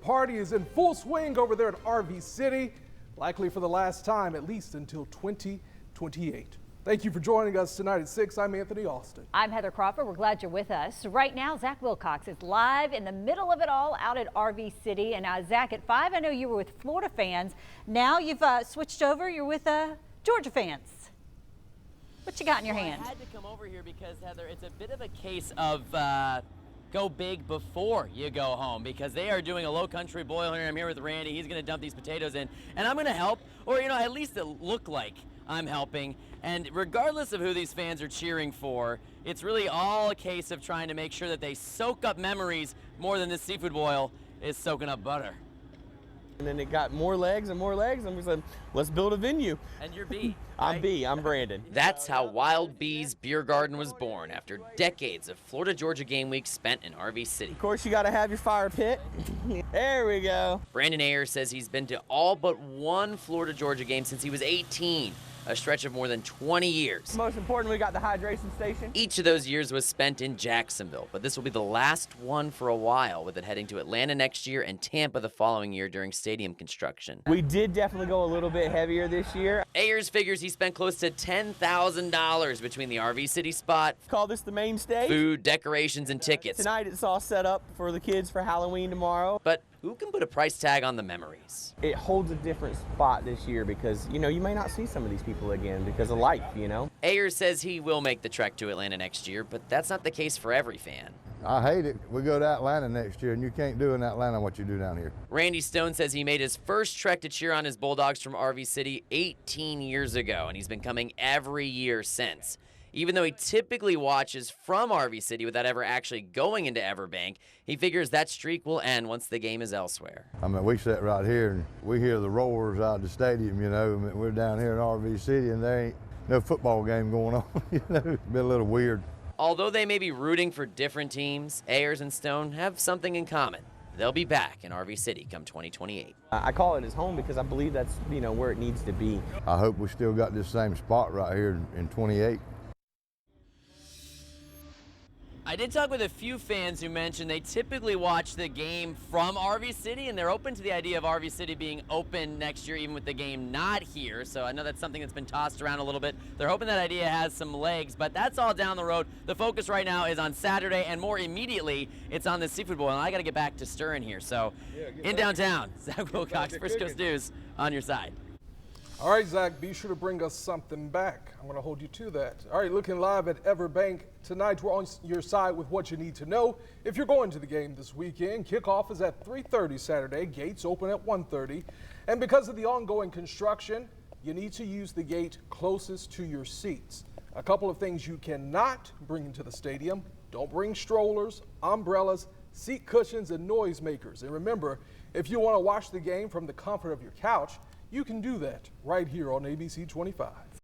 party is in full swing over there at RV City, likely for the last time, at least until 2028. Thank you for joining us tonight at 6. I'm Anthony Austin. I'm Heather Crawford. We're glad you're with us. Right now, Zach Wilcox is live in the middle of it all out at RV City. And now, Zach, at 5, I know you were with Florida fans. Now you've switched over. You're with Georgia fans. What you got in your hand? I had to come over here because, Heather, it's a bit of a case of go big before you go home, because they are doing a low country boil here. I'm here with Randy. He's going to dump these potatoes in, and I'm going to help, or, you know, at least it look like I'm helping. And regardless of who these fans are cheering for, it's really all a case of trying to make sure that they soak up memories more than this seafood boil is soaking up butter. And then it got more legs, and we said, let's build a venue. And you're B. I'm B, I'm Brandon. That's how Wild B's Beer Garden was born, after decades of Florida-Georgia game week spent in RV City. Of course, you got to have your fire pit. There we go. Brandon Ayers says he's been to all but one Florida-Georgia game since he was 18. A stretch of more than 20 years. Most important, we got the hydration station. Each of those years was spent in Jacksonville, but this will be the last one for a while, with it heading to Atlanta next year and Tampa the following year during stadium construction. We did definitely go a little bit heavier this year. Ayers figures he spent close to $10,000 between the RV City spot, Call this the main stage. food, decorations, and tickets. Tonight it's all set up for the kids for Halloween tomorrow. But who can put a price tag on the memories? It holds a different spot this year because, you know, you may not see some of these people again because of life, you know. Ayers says he will make the trek to Atlanta next year, but that's not the case for every fan. I hate it. We go to Atlanta next year, and you can't do in Atlanta what you do down here. Randy Stone says he made his first trek to cheer on his Bulldogs from RV City 18 years ago, and he's been coming every year since. Even though he typically watches from RV City without ever actually going into Everbank, he figures that streak will end once the game is elsewhere. I mean, we sit right here, and we hear the roars out of the stadium, you know. I mean, we're down here in RV City, and there ain't no football game going on, you know. It's been a little weird. Although they may be rooting for different teams, Ayers and Stone have something in common. They'll be back in RV City come 2028. I call it his home because I believe that's, you know, where it needs to be. I hope we still got this same spot right here in 28. I did talk with a few fans who mentioned they typically watch the game from RV City, and they're open to the idea of RV City being open next year, even with the game not here. So I know that's something that's been tossed around a little bit. They're hoping that idea has some legs, but that's all down the road. The focus right now is on Saturday, and more immediately, it's on the seafood boil. And I got to get back to stirring here. So in downtown, Zach Wilcox, Frisco's News, on your side. All right, Zach, be sure to bring us something back. I'm going to hold you to that. All right, looking live at Everbank tonight. We're on your side with what you need to know. If you're going to the game this weekend, kickoff is at 3:30 Saturday. Gates open at 1:30. And because of the ongoing construction, you need to use the gate closest to your seats. A couple of things you cannot bring into the stadium. Don't bring strollers, umbrellas, seat cushions, and noisemakers. And remember, if you want to watch the game from the comfort of your couch, you can do that right here on ABC 25.